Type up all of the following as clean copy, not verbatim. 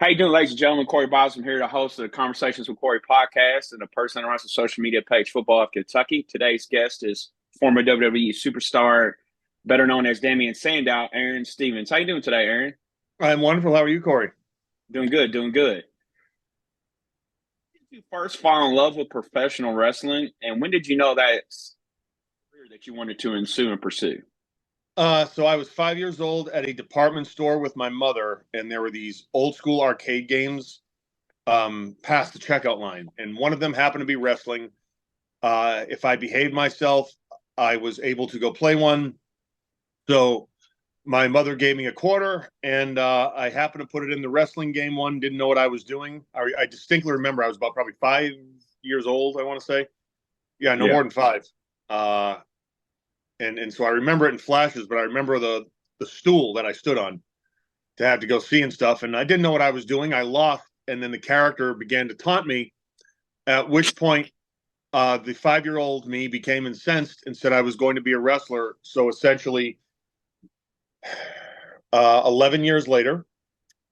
How you doing, ladies and gentlemen? Corey Bobs. I'm here to host the Conversations with Corey podcast and the person that runs the social media page Football of Kentucky. Today's guest is former WWE superstar, better known as Damian Sandow, Aron Stevens. How you doing today, Aaron? I'm wonderful. How are you, Corey? Doing good, doing good. When did you first fall in love with professional wrestling, and when did you know that's a career that you wanted to ensue and pursue? So I was 5 years old at a department store with my mother, and there were these old school arcade games past the checkout line, and one of them happened to be wrestling. If I behaved myself, I was able to go play one. So my mother gave me a quarter, and I happened to put it in the wrestling game one. Didn't know what I was doing. I distinctly remember I was about probably 5 years old, I want to say. Yeah, no Yeah. more than five. Uh, and so I remember it in flashes, but I remember the stool that I stood on to have to go see and stuff. And I didn't know what I was doing. I lost, and then the character began to taunt me. At which point, the 5 year old me became incensed and said I was going to be a wrestler. So essentially, 11 years later,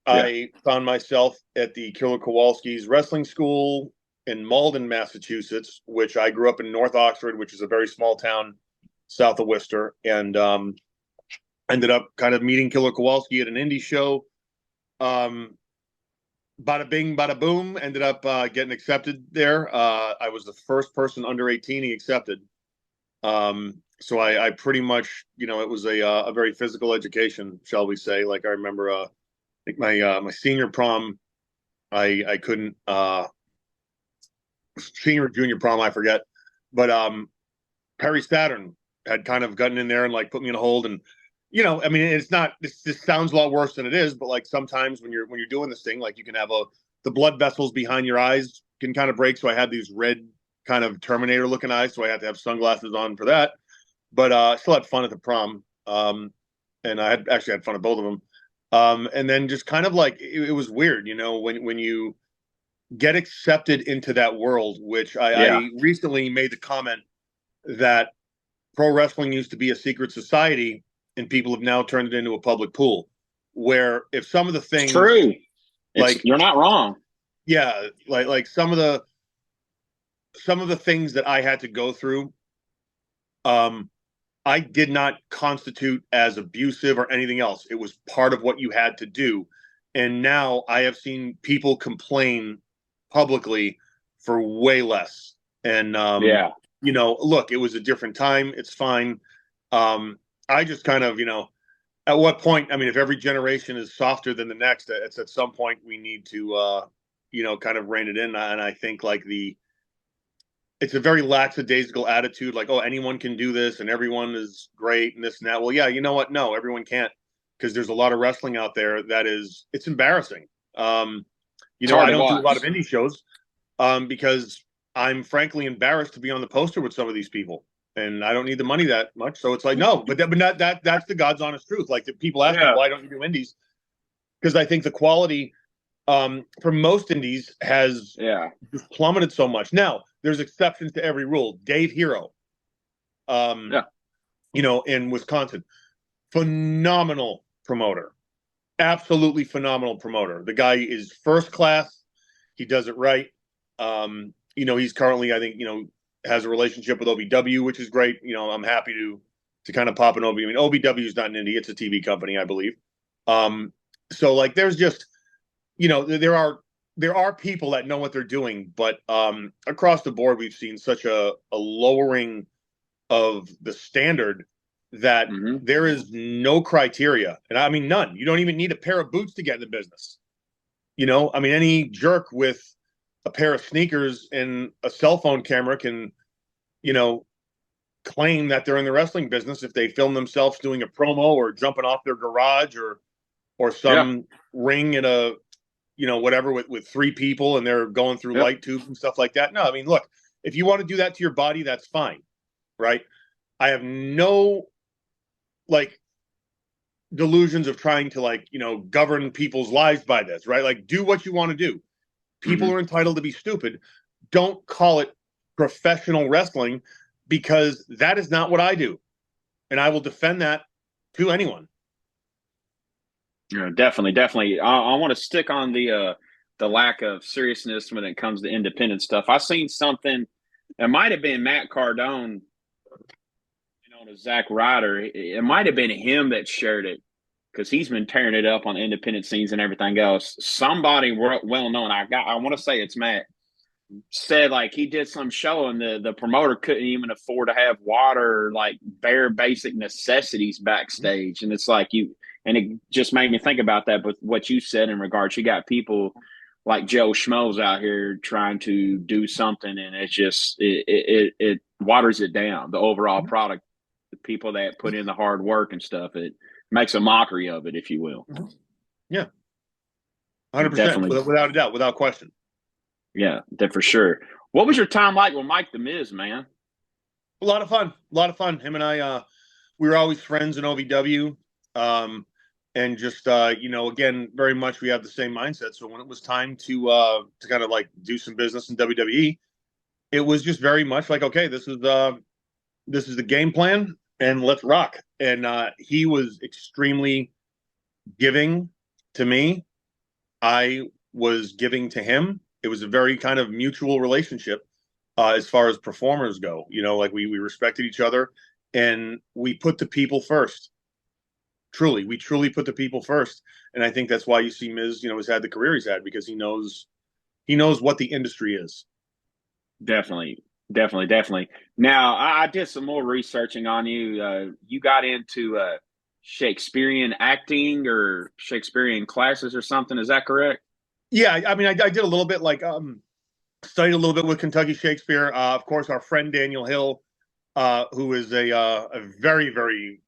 Yeah. I found myself at the Killer Kowalski's wrestling school in Malden, Massachusetts, which I grew up in North Oxford, which is a very small town south of Worcester, and ended up kind of meeting Killer Kowalski at an indie show. Um, Bada bing, bada boom. Ended up getting accepted there. I was the first person under 18 he accepted. So I pretty much, it was a very physical education, shall we say? Like I remember, I think my senior prom, I couldn't senior or junior prom, I forget, but Perry Saturn had kind of gotten in there and like put me in a hold. And I mean, it's not, this sounds a lot worse than it is, but like sometimes when you're doing this thing, like you can have the blood vessels behind your eyes can kind of break. So I had these red kind of Terminator looking eyes, so I had to have sunglasses on for that. But I still had fun at the prom. And I had actually had fun at both of them. And then just kind of like it was weird, when you get accepted into that world, which Yeah. I recently made the comment that pro wrestling used to be a secret society, and people have now turned it into a public pool. Where if some of the It's things, true. It's like, you're not wrong. yeah, like some of the things that I had to go through, um, I did not constitute as abusive or anything else. It was part of what you had to do. And now I have seen people complain publicly for way less. And Yeah. look, it was a different time. It's fine. I just kind of, at what point, I mean, if every generation is softer than the next, it's at some point we need to kind of rein it in. And I think like it's a very lackadaisical attitude, like, oh, anyone can do this and everyone is great and this and that. Well, yeah, you know what? No, everyone can't, because there's a lot of wrestling out there that it's embarrassing. Um, It's hard I to don't do a lot of watch. indie shows because I'm frankly embarrassed to be on the poster with some of these people, and I don't need the money that much. So it's like, no, but that's the God's honest truth. Like, the people ask me, Yeah. why don't you do indies? Because I think the quality for most indies has Yeah. just plummeted so much. Now, there's exceptions to every rule. Dave Hero, um, Yeah. in Wisconsin, phenomenal promoter, absolutely phenomenal promoter. The guy is first class. He does it right. He's currently, I think, has a relationship with OVW, which is great. I'm happy to kind of pop an OVW. I mean, OVW is not an indie; it's a TV company, I believe. So like, there's just, there are people that know what they're doing, but across the board, we've seen such a lowering of the standard that Hmm. there is no criteria, and I mean none. You don't even need a pair of boots to get in the business. I mean, any jerk with a pair of sneakers and a cell phone camera can, you know, claim that they're in the wrestling business if they film themselves doing a promo or jumping off their garage or Yeah. some ring in a whatever with three people and they're going through Yep. light tubes and stuff like that. No, I mean, look, if you want to do that to your body, that's fine, right? I have no like delusions of trying to govern people's lives by this, right? Like, do what you want to do. People Hmm. are entitled to be stupid. Don't call it professional wrestling, because that is not what I do, and I will defend that to anyone. Yeah, definitely, definitely. I want to stick on the lack of seriousness when it comes to independent stuff. I seen something. It might have been Matt Cardone, to Zach Ryder. It might have been him that shared it because he's been tearing it up on independent scenes and everything else. Somebody well known. I want to say it's Matt said like he did some show and the promoter couldn't even afford to have water, like bare basic necessities backstage, and it's like you. And it just made me think about that with what you said in regards. You got people like Joe Schmoes out here trying to do something, and it's just it waters it down. The overall product, the people that put in the hard work and stuff, it makes a mockery of it, if you will. Yeah, 100%, Definitely, without a doubt, without question. yeah, that for sure. What was your time like with Mike the Miz, man? A lot of fun, a lot of fun. Him and I, we were always friends in OVW, and just again, very much we have the same mindset. So when it was time to kind of like do some business in WWE, it was just very much like, okay, this is the game plan, and let's rock. And he was extremely giving to me. I was giving to him. It was a very kind of mutual relationship as far as performers go. Like we respected each other, and we put the people first. Truly, we truly put the people first, and I think that's why you see Miz, has had the career he's had, because he knows what the industry is. Definitely, definitely, definitely. Now, I did some more researching on you. You got into Shakespearean acting or Shakespearean classes or something. Is that correct? Yeah, I mean, I did a little bit, like studied a little bit with Kentucky Shakespeare. Of course, our friend Daniel Hill, who is a very, very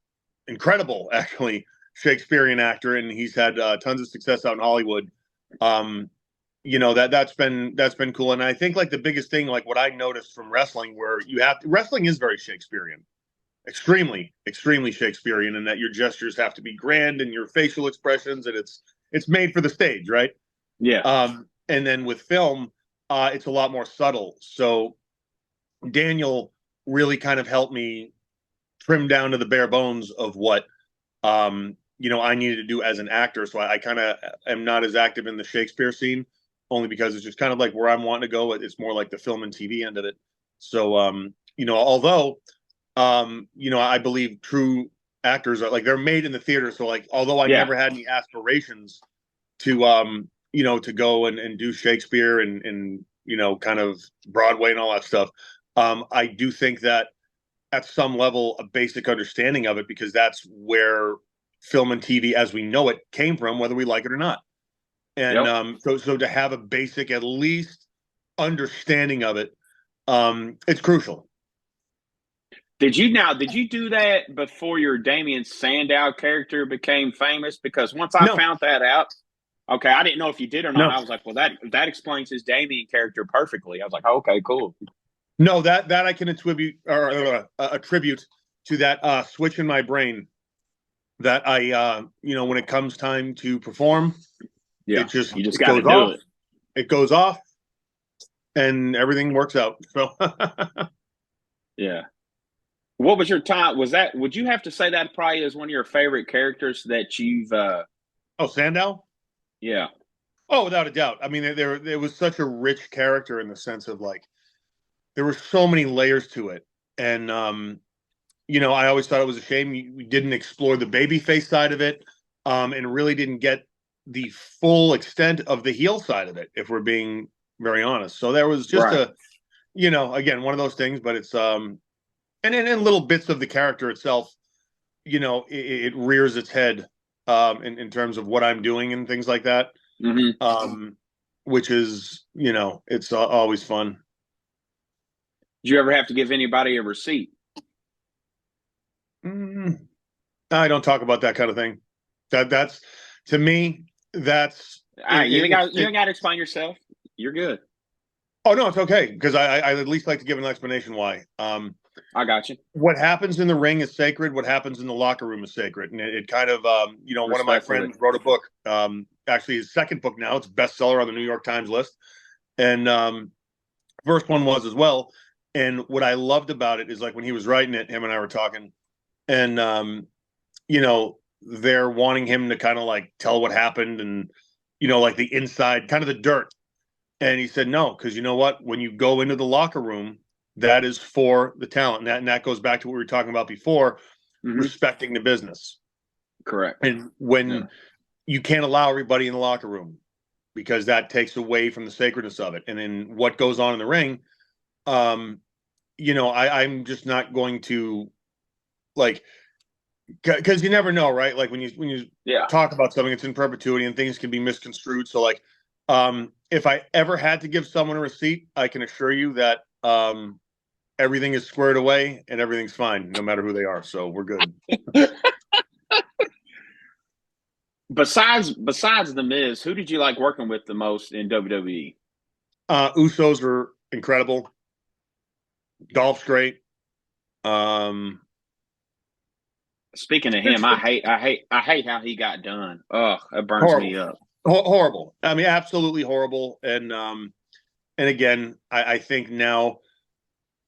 incredible, actually, Shakespearean actor, and he's had tons of success out in Hollywood. Um, that's been cool, and I think like the biggest thing, like what I noticed from wrestling, where wrestling is very Shakespearean, extremely, extremely Shakespearean, in that your gestures have to be grand and your facial expressions, and it's made for the stage, right? Yeah. And then with film, it's a lot more subtle. So Daniel really kind of helped me trim down to the bare bones of what I needed to do as an actor. So I kind of am not as active in the Shakespeare scene, only because it's just kind of like where I'm wanting to go. It's more like the film and TV end of it. So although I believe true actors are like they're made in the theater. So like although I Yeah. never had any aspirations to to go and do Shakespeare and kind of Broadway and all that stuff, I do think that at some level a basic understanding of it, because that's where film and TV as we know it came from, whether we like it or not. And Yep. so to have a basic, at least, understanding of it, it's crucial. Did you do that before your Damien Sandow character became famous? Because once I No, found that out, okay, I didn't know if you did or not. no, I was like, well, that explains his Damien character perfectly. I was like, oh, okay, cool. no. That I can attribute to that switch in my brain that when it comes time to perform, Yeah, you just it got to goes do off, it. it goes off, and everything works out. So, Yeah. What was your time? Was that? Would you have to say that probably is one of your favorite characters that you've? oh, Sandow. Yeah. Oh, without a doubt. I mean, there was such a rich character in the sense of like there were so many layers to it, and I always thought it was a shame we didn't explore the babyface side of it, and really didn't get the full extent of the heel side of it, if we're being very honest. So there was just Right. again, one of those things, but it's and little bits of the character itself, it rears its head in terms of what I'm doing and things like that. Hmm. Which is, it's always fun. Did you ever have to give anybody a receipt? Mm, I don't talk about that kind of thing. That's to me, that's You ain't got it. to explain yourself. You're good. Oh no, it's okay, because I at least like to give an explanation why. I got you. What happens in the ring is sacred. What happens in the locker room is sacred, and it kind of one of my Respectfully. friends wrote a book. Actually, his second book now. It's a bestseller on the New York Times list, and first one was as well. And what I loved about it is like when he was writing it, him and I were talking, and they're wanting him to kind of like tell what happened and, like the inside, kind of the dirt. And he said, no, because you know what? When you go into the locker room, that is for the talent. And that goes back to what we were talking about before, respecting the business. Correct. And when you can't allow everybody in the locker room because that takes away from the sacredness of it. And then what goes on in the ring, I'm just not going to like, because you never know, right? Like when you talk about something, it's in perpetuity and things can be misconstrued. So like, if I ever had to give someone a receipt, I can assure you that everything is squared away and everything's fine, no matter who they are. So we're good. Besides the Miz, who did you like working with the most in WWE? Usos were incredible. Dolph's great. Speaking of him, I hate how he got done. Ugh, it burns horrible. me up. Horrible. I mean, absolutely horrible. And again, I think now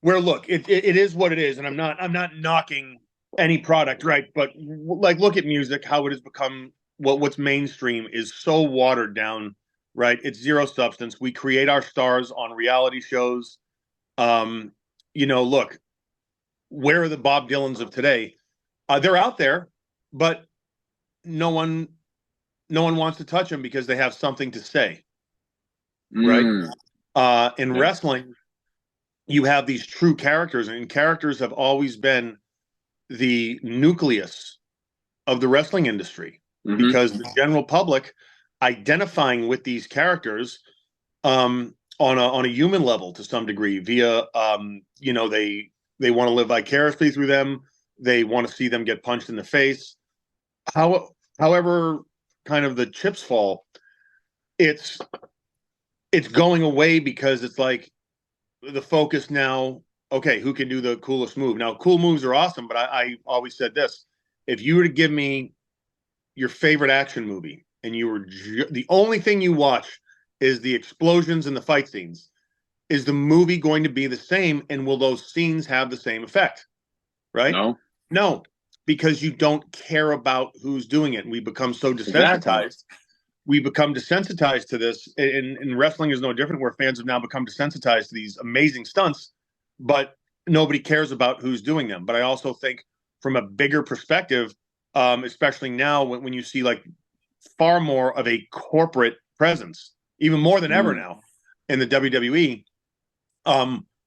where look, it is what it is, and I'm not knocking any product, right? But like, look at music, how it has become. What's mainstream is so watered down, right? It's zero substance. We create our stars on reality shows. Look, where are the Bob Dylans of today? They're out there, but no one wants to touch them because they have something to say, right? In wrestling, you have these true characters, and characters have always been the nucleus of the wrestling industry because the general public identifying with these characters on a human level to some degree via they want to live vicariously through them. They want to see them get punched in the face. However, kind of the chips fall, it's going away because it's like the focus now. Okay, who can do the coolest move? Now, cool moves are awesome, but I always said this: if you were to give me your favorite action movie and you were the only thing you watch is the explosions and the fight scenes, is the movie going to be the same? And will those scenes have the same effect? Right? No, because you don't care about who's doing it. And we become so desensitized. Exactly. We become desensitized to this. And wrestling is no different, where fans have now become desensitized to these amazing stunts, but nobody cares about who's doing them. But I also think from a bigger perspective, especially now when you see like far more of a corporate presence, even more than ever now in the WWE,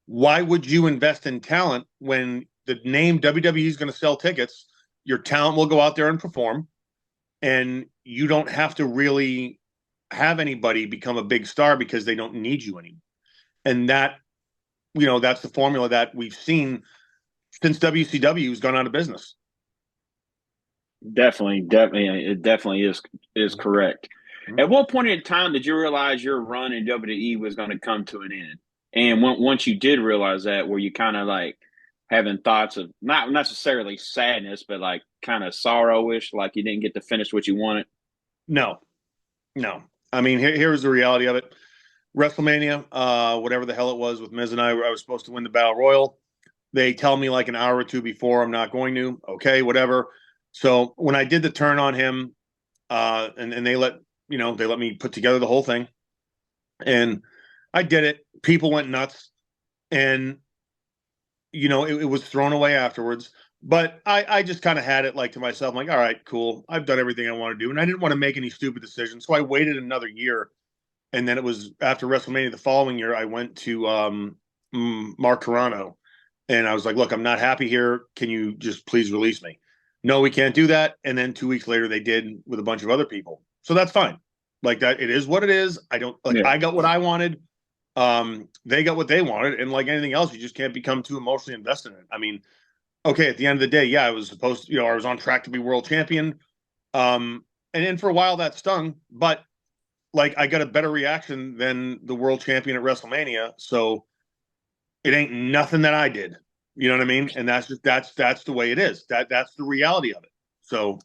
why would you invest in talent when the name WWE is going to sell tickets? Your talent will go out there and perform, and you don't have to really have anybody become a big star because they don't need you anymore. And that, that's the formula that we've seen since WCW has gone out of business. Definitely, it definitely is correct. At what point in time did you realize your run in WWE was going to come to an end? And once you did realize that, were you kind of like having thoughts of not necessarily sadness, but like kind of sorrowish, like you didn't get to finish what you wanted? No. I mean, here's the reality of it. WrestleMania, whatever the hell it was with Miz and I was supposed to win the Battle Royal. They tell me like an hour or two before I'm not going to. Okay, whatever. So when I did the turn on him, and they let me put together the whole thing, and I did it. People went nuts, and it was thrown away afterwards. But I just kind of had it like to myself, I'm like, all right, cool. I've done everything I want to do, and I didn't want to make any stupid decisions, so I waited another year, and then it was after WrestleMania the following year. I went to Mark Carrano, and I was like, look, I'm not happy here. Can you just please release me? No, we can't do that. And then 2 weeks later, they did with a bunch of other people. So that's fine. Like that, it is what it is. I don't like. Yeah. I got what I wanted. They got what they wanted, and like anything else, you just can't become too emotionally invested in it. I mean, okay, at the end of the day, yeah, I was supposed to, I was on track to be world champion. And then for a while that stung, but like I got a better reaction than the world champion at WrestleMania. So it ain't nothing that I did. You know what I mean? And that's the way it is. That's the reality of it. So,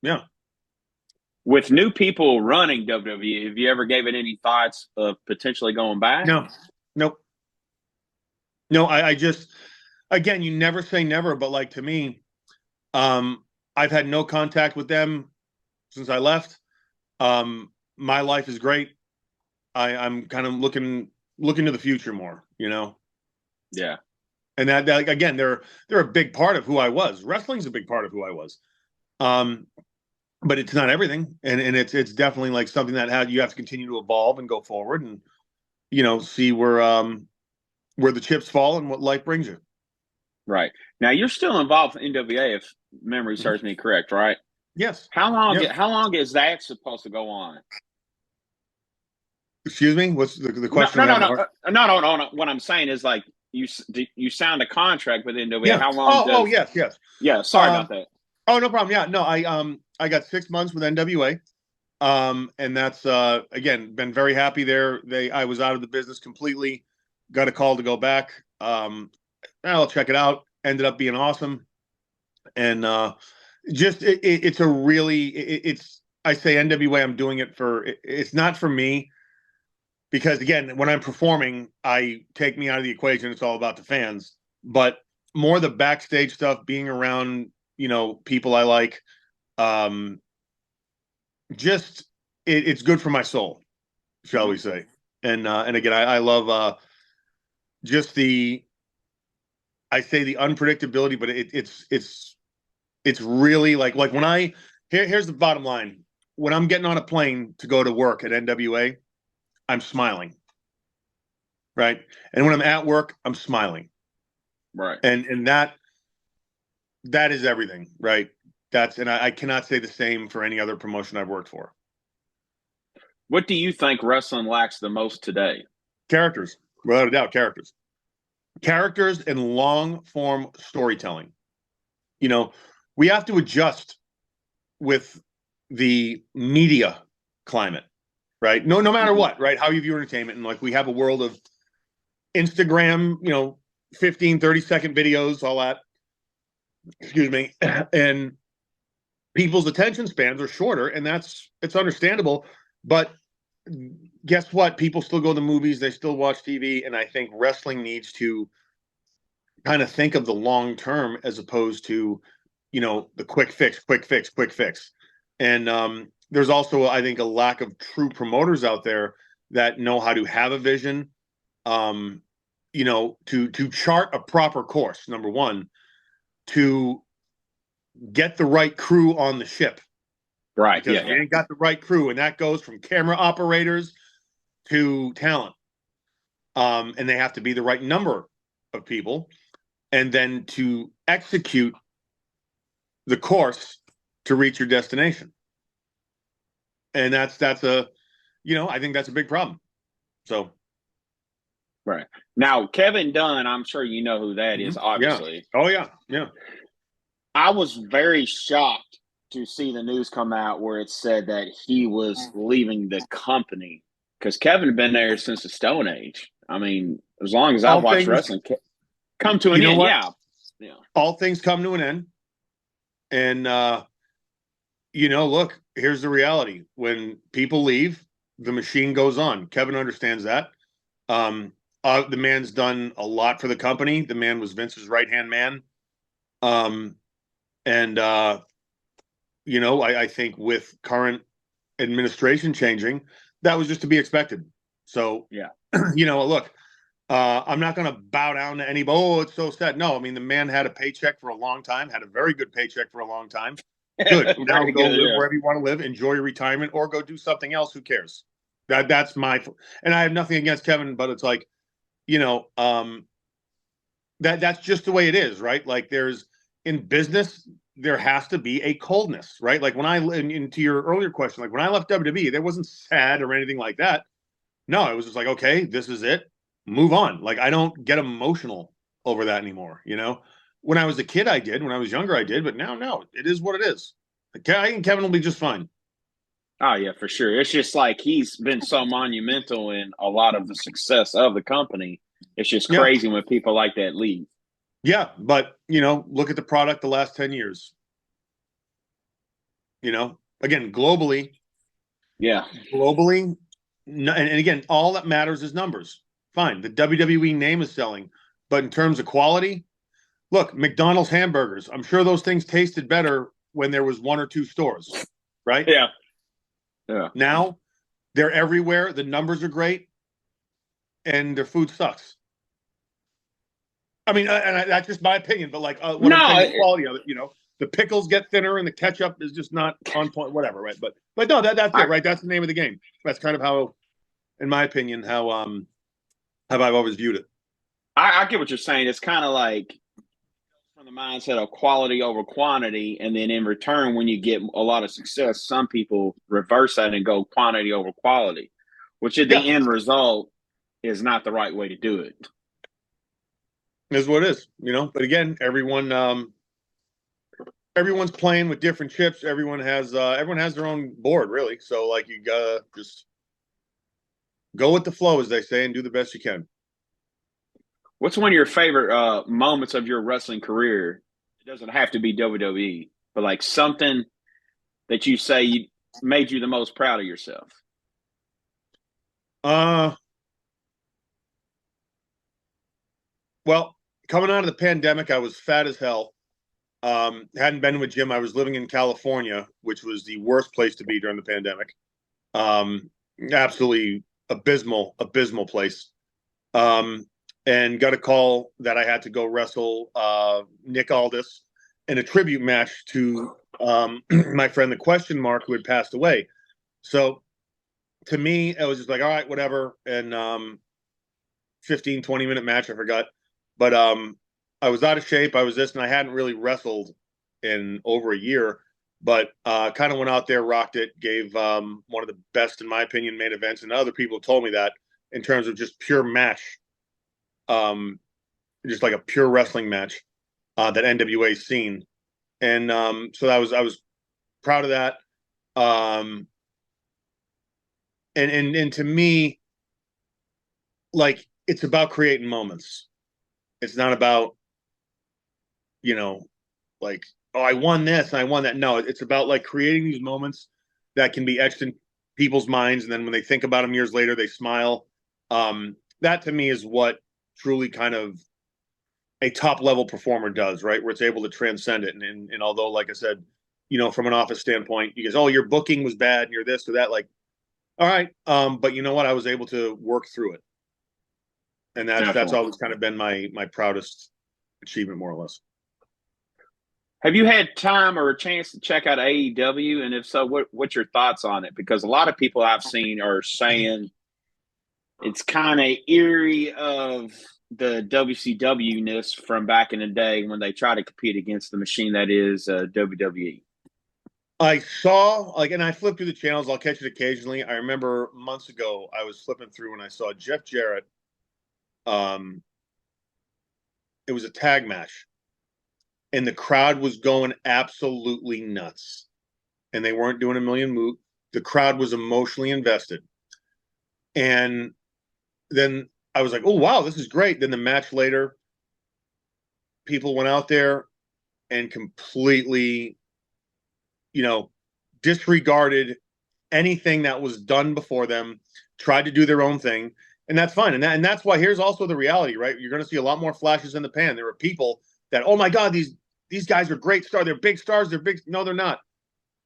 yeah. With new people running WWE, have you ever gave it any thoughts of potentially going back? No, nope. No, I just, again, you never say never, but like to me, I've had no contact with them since I left. My life is great. I'm kind of looking to the future more, Yeah. And that again, they're a big part of who I was. Wrestling's a big part of who I was. But it's not everything, and it's definitely like something that you have to continue to evolve and go forward, and see where the chips fall and what life brings you. Right. Now you're still involved in NWA, if memory serves me correct, right? Yes. How long? Yep. How long is that supposed to go on? Excuse me. What's the No, question? no, I'm no, having a no, hard. no. What I'm saying is like you signed a contract with NWA. Yeah. How long Oh, does? yes, yes. Yeah. Sorry Um. about that. Oh, no problem. Yeah. No, I got 6 months with NWA. And that's again been very happy there. I was out of the business completely. Got a call to go back. I'll check it out. Ended up being awesome, and it's a really it's I say NWA. I'm doing it for it's not for me because again when I'm performing, I take me out of the equation. It's all about the fans, but more the backstage stuff, being around people I like. Um, just it's good for my soul, shall we say? And again, I love just I say the unpredictability, but it's really like when here's the bottom line: when I'm getting on a plane to go to work at NWA, I'm smiling, right? And when I'm at work, I'm smiling, Right. and that is everything, right? I cannot say the same for any other promotion I've worked for. What do you think wrestling lacks the most today? Characters, without a doubt, characters and long form storytelling. We have to adjust with the media climate, right? No matter Mm-hmm. what, right? How you view entertainment. And like we have a world of Instagram, 15, 30-second videos, all that. Excuse me. And people's attention spans are shorter, and it's understandable. But guess what? People still go to movies, they still watch TV, and I think wrestling needs to kind of think of the long term as opposed to, the quick fix, quick fix, quick fix. And there's also, I think, a lack of true promoters out there that know how to have a vision, to chart a proper course. Number one, to get the right crew on the ship, Right. because Yeah. if you Yeah. ain't got the right crew, and that goes from camera operators to talent, and they have to be the right number of people, and then to execute the course to reach your destination. And that's I think that's a big problem. So Right. Now, Kevin Dunn, I'm sure you know who that is, yeah. obviously. Oh yeah. Yeah. I was very shocked to see the news come out where it said that he was leaving the company because Kevin had been there since the Stone Age. I mean, as long as I've All watched things, wrestling, come to you an know end. what? Yeah. Yeah. All things come to an end. And look, here's the reality. When people leave, the machine goes on. Kevin understands that. The man's done a lot for the company. The man was Vince's right-hand man. And I think with current administration changing, that was just to be expected. So, Yeah. look, I'm not going to bow down to anybody. Oh, it's so sad. No, I mean, the man had a paycheck for a long time, had a very good paycheck for a long time. Good. Now Very go good. live Yeah. wherever you want to live, enjoy your retirement, or go do something else. Who cares? That's and I have nothing against Kevin, but it's like, that's just the way it is, right? Like there's in business, there has to be a coldness, right? Like when into your earlier question, like when I left WWE, there wasn't sad or anything like that. No, it was just like, okay, this is it. Move on. Like I don't get emotional over that anymore. When I was a kid, I did. When I was younger, I did. But now, no, it is what it is. I think Kevin will be just fine. Oh, yeah, for sure. It's just like he's been so monumental in a lot of the success of the company. It's just Yeah, crazy when people like that leave. yeah. But look at the product the last 10 years. Again, globally, Yeah. globally, and again, all that matters is numbers. Fine, the WWE name is selling, but in terms of quality, look, McDonald's hamburgers. I'm sure those things tasted better when there was 1 or 2 stores, right? Yeah. Yeah. Now they're everywhere. The numbers are great, and their food sucks. I mean, that's just my opinion, but like what I'm saying, the quality of it, the pickles get thinner and the ketchup is just not on point, whatever, right? But no, that's it, right? That's the name of the game. That's kind of how, in my opinion, how I've always viewed it. I get what you're saying. It's kind of like from the mindset of quality over quantity, and then in return, when you get a lot of success, some people reverse that and go quantity over quality, which at the end result is not the right way to do it. Is what it is, But again, everyone's playing with different chips. Everyone has their own board, really. So like you gotta just go with the flow, as they say, and do the best you can. What's one of your favorite moments of your wrestling career? It doesn't have to be WWE, but like something that you say made you the most proud of yourself. Well, coming out of the pandemic, I was fat as hell. Hadn't been to a gym. I was living in California, which was the worst place to be during the pandemic. Absolutely abysmal place. And got a call that I had to go wrestle Nick Aldis in a tribute match to my friend, the Question Mark, who had passed away. So to me, it was just like, all right, whatever. And 15, 20-minute match, I forgot. But I was out of shape. I was this, and I hadn't really wrestled in over a year. But kind of went out there, rocked it, gave one of the best, in my opinion, main events. And other people told me that in terms of just pure match, just like a pure wrestling match that NWA's seen. And so I was proud of that. And to me, like, it's about creating moments. It's not about, like, oh, I won this and I won that. No, it's about like creating these moments that can be etched in people's minds. And then when they think about them years later, they smile. That to me is what truly kind of a top level performer does, right? Where it's able to transcend it. And although, like I said, from an office standpoint, you guys, oh, your booking was bad and you're this or that, like, all right. But you know what? I was able to work through it. And that's always kind of been my proudest achievement, more or less. Have you had time or a chance to check out AEW? And if so, what's your thoughts on it? Because a lot of people I've seen are saying it's kind of eerie of the WCW-ness from back in the day when they try to compete against the machine that is WWE. I saw, like, and I flip through the channels. I'll catch it occasionally. I remember months ago, I was flipping through and I saw Jeff Jarrett. It was a tag match. And the crowd was going absolutely nuts. And they weren't doing a million moves. The crowd was emotionally invested. And then I was like, oh, wow, this is great. Then the match later, people went out there and completely, disregarded anything that was done before them, tried to do their own thing. And that's fine. And that's why here's also the reality, right? You're going to see a lot more flashes in the pan. There are people that, oh my God, these guys are great stars. They're big stars. They're big. No, they're not.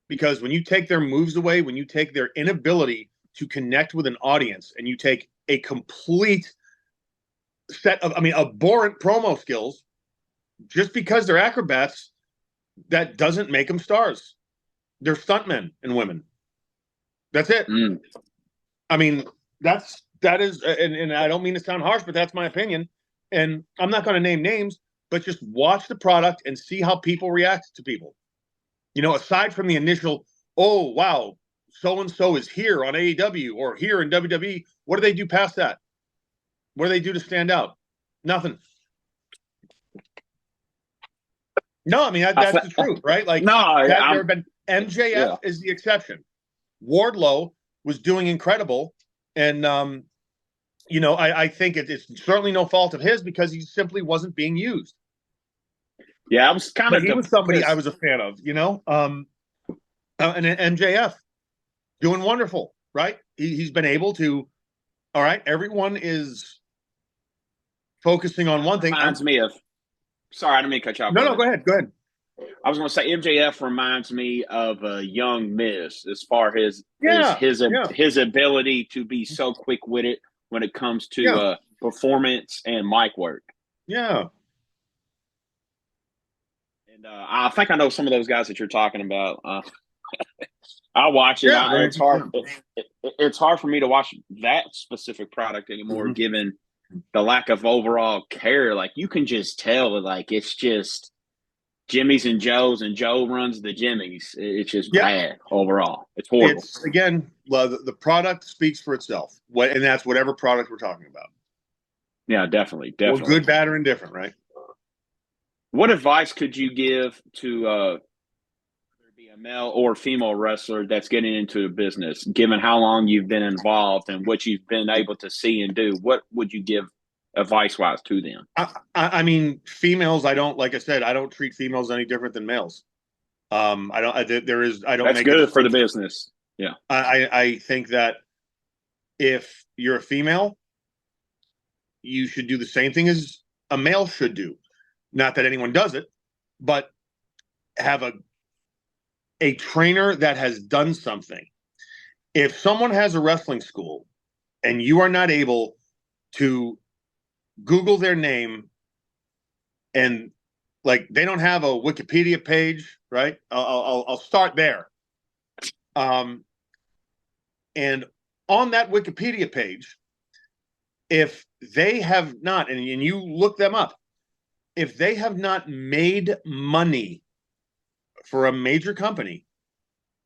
Because when you take their moves away, when you take their inability to connect with an audience, and you take a complete set of, abhorrent promo skills, just because they're acrobats, that doesn't make them stars. They're stuntmen and women. That's it. That is, and I don't mean to sound harsh, but that's my opinion. And I'm not going to name names, but just watch the product and see how people react to people. Aside from the initial, oh, wow, so-and-so is here on AEW or here in WWE, what do they do past that? What do they do to stand out? Nothing. No, that's the truth, right? Like, there have been MJF is the exception. Wardlow was doing incredible. And, I think it's certainly no fault of his because he simply wasn't being used. Yeah, I was kind of. He was somebody I was a fan of, and MJF doing wonderful, right? He's been able to. All right, everyone is focusing on one thing. Reminds me of. Sorry, I didn't mean to cut you off. No, go ahead. I was going to say MJF reminds me of a young Miz as far as Yeah, yeah, his ability to be so quick witted when it comes to yeah, performance and mic work. yeah, And I think I know some of those guys that you're talking about. I watch it. yeah. Very It's hard. interesting. It's hard for me to watch that specific product anymore, Mhm. given the lack of overall care. Like you can just tell, like it's just Jimmy's and Joe's, and Joe runs the Jimmy's. It's just Yeah, bad overall. It's horrible. it's again, well, the product speaks for itself. And that's whatever product we're talking about. Yeah, definitely, Well, definitely. good, bad, or indifferent, right? What advice could you give to whether it be a male or female wrestler that's getting into the business, given how long you've been involved and what you've been able to see and do? What would you give advice wise to them? I mean, females. I don't, like I said, I don't treat females any different than males. I don't. There is. I don't That's make a good for the distinction. business. Yeah. I think that if you're a female, you should do the same thing as a male should do. Not that anyone does it, but have a trainer that has done something. If someone has a wrestling school and you are not able to Google their name and like they don't have a Wikipedia page, right? I'll start there. Um, and on that Wikipedia page, if they have not, and you look them up, if they have not made money for a major company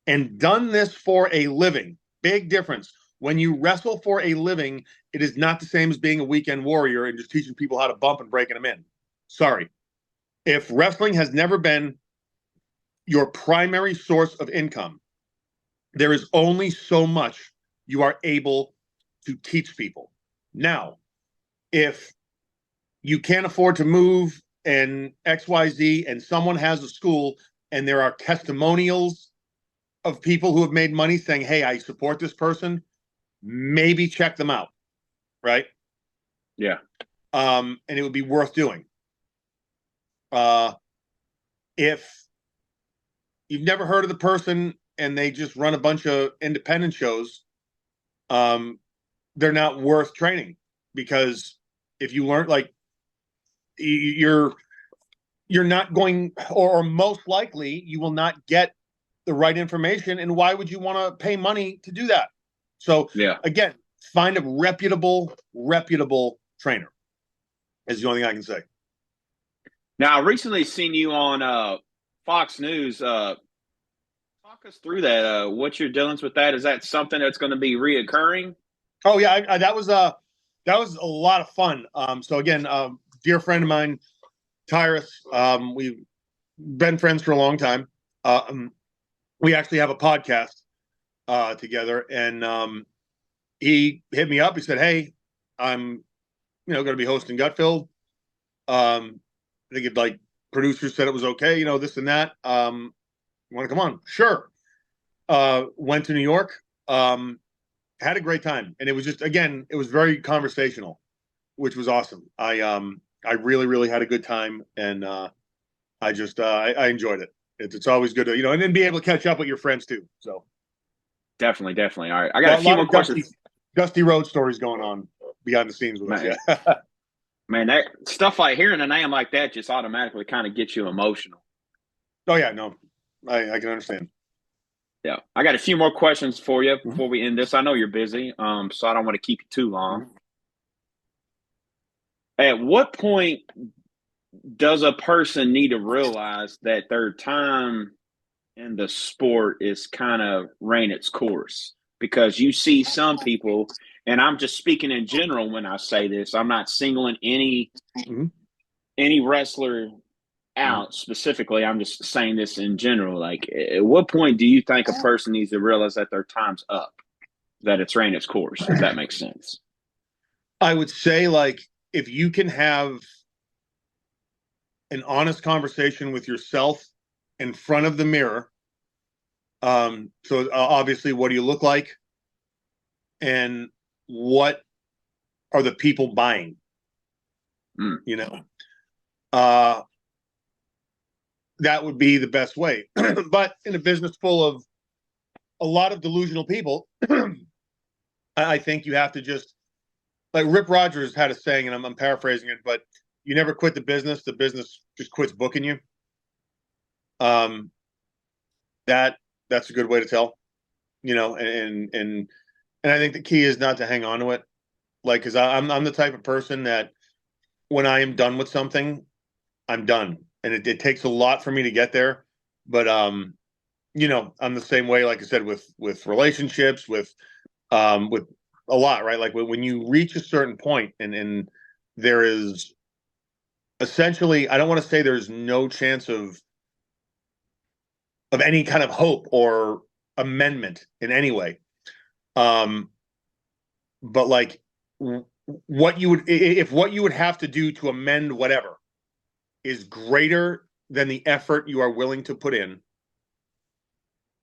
and done this for a living, big difference. When you wrestle for a living, it is not the same as being a weekend warrior and just teaching people how to bump and breaking them in. Sorry. If wrestling has never been your primary source of income, there is only so much you are able to teach people. Now, if you can't afford to move and XYZ and someone has a school and there are testimonials of people who have made money saying, hey, I support this person, maybe check them out, right? Yeah. And it would be worth doing. If you've never heard of the person and they just run a bunch of independent shows, they're not worth training because if you learn, like, you're not going, or most likely you will not get the right information. And why would you want to pay money to do that? So Yeah. again, find a reputable trainer is the only thing I can say. Now, I recently seen you on Fox News. Talk us through that. What your dealings with that? Is that something that's going to be reoccurring? Oh yeah, that was a lot of fun. So again, dear friend of mine, Tyrus, we've been friends for a long time. We actually have a podcast together, and he hit me up. He said, "Hey, I'm going to be hosting Gutfilled. I think it like producers said it was okay, this and that. You want to come on? Sure. Went to New York. Had a great time, and it was just again, it was very conversational, which was awesome. I really had a good time, and I enjoyed it. It's always good to and then be able to catch up with your friends too. So Definitely, definitely. All right, I got a a few lot more of questions. dusty road stories going on behind the scenes with us. Man, Yeah. man, that stuff like hearing a name like that just automatically kind of gets you emotional. Oh yeah, no, I can understand. Yeah, I got a few more questions for you Mhm. before we end this. I know you're busy, so I don't want to keep you too long. Mhm. At what point does a person need to realize that their time in the sport is kind of ran its course? Because you see some people, and I'm just speaking in general when I say this. I'm not singling Mhm. any wrestler Mhm. out specifically. I'm just saying this in general. Like, at what point do you think a person needs to realize that their time's up, that it's ran its course, if that makes sense? I would say like if you can have an honest conversation with yourself in front of the mirror. So obviously, what do you look like, and what are the people buying? Mm. You know, uh, that would be the best way. But in a business full of a lot of delusional people, I think you have to just, like Rip Rogers had a saying, and I'm paraphrasing it, but you never quit the business just quits booking you. Um, that's a good way to tell, and I think the key is not to hang on to it, like because I'm the type of person that when I am done with something, I'm done, and it takes a lot for me to get there, but I'm the same way, like I said, with relationships, with a lot, right? Like when you reach a certain point, and there is essentially, I don't want to say there's no chance of any kind of hope or amendment in any way. Um, but like what you would, if what you would have to do to amend whatever is greater than the effort you are willing to put in,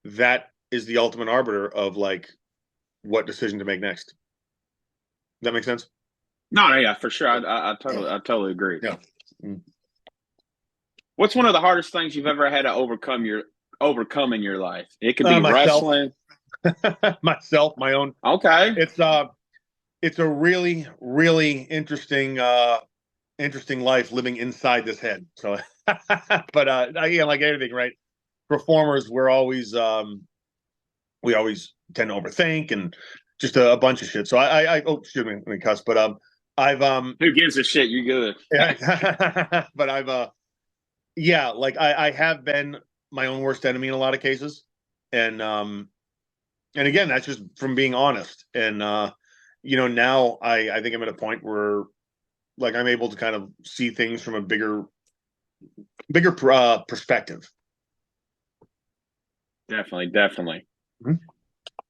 that is the ultimate arbiter of like what decision to make next. Does that make sense? No, no, yeah, for sure. I totally agree. Yeah. Mm. What's one of the hardest things you've ever had to overcome in your life? It could be Myself, wrestling. myself, my own. Okay. It's a really, really interesting life living inside this head. So, but like everything, right? Performers, we always tend to overthink and just a bunch of shit. So oh, excuse me, let me cuss. But I've Who gives a shit? You're good. yeah, but yeah, like I have been my own worst enemy in a lot of cases, and again, that's just from being honest. And now I think I'm at a point where like I'm able to kind of see things from a bigger perspective. Definitely, definitely. Mhm.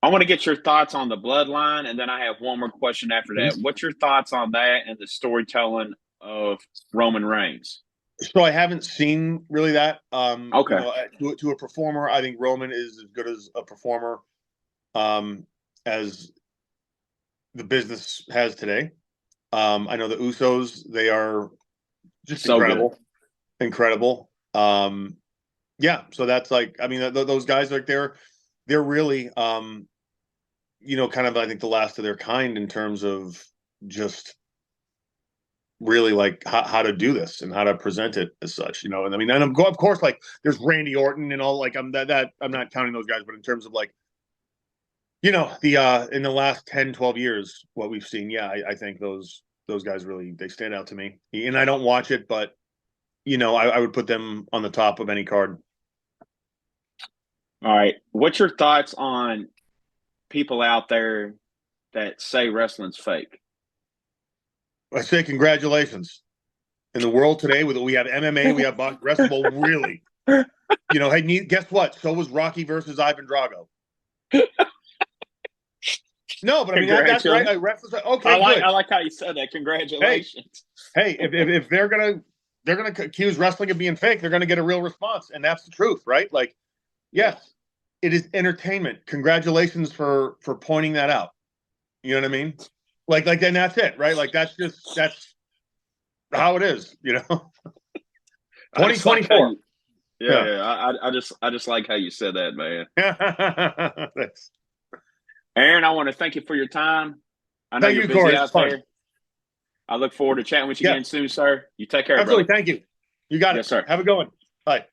I want to get your thoughts on the bloodline, and then I have one more question after that. What's your thoughts on that and the storytelling of Roman Reigns? So I haven't seen really that. Okay. To a performer, I think Roman is as good as a performer as the business has today. I know the Usos; they are just So good. incredible. Yeah, so that's like, I mean, those guys, like they're really, kind of, I think the last of their kind in terms of just really like how to do this and how to present it as such, and I mean, and of course, like there's Randy Orton and all, like I'm not counting those guys, but in terms of like, the in the last 10-12 years, what we've seen, yeah, I think those guys really, they stand out to me, and I don't watch it, but I would put them on the top of any card. All right. What's your thoughts on people out there that say wrestling's fake? I say congratulations. In the world today, we have MMA, we have wrestling. Well, really, hey, guess what? So was Rocky versus Ivan Drago. No, but I mean that's right. Okay, good. I like how you said that. Congratulations. Hey, if they're gonna accuse wrestling of being fake, they're gonna get a real response, and that's the truth, right? Like, yes, it is entertainment. Congratulations for pointing that out. You know what I mean? Like then that's it, right? Like that's how it is, 2024. I just like how you said that, man. Thanks. Aaron, I want to thank you for your time. I know Thank you're you, busy Corey. out there. I look forward to chatting with you again soon, sir. You take care, absolutely. brother. Thank you. You got it. Yes, sir. Have a good one. Bye.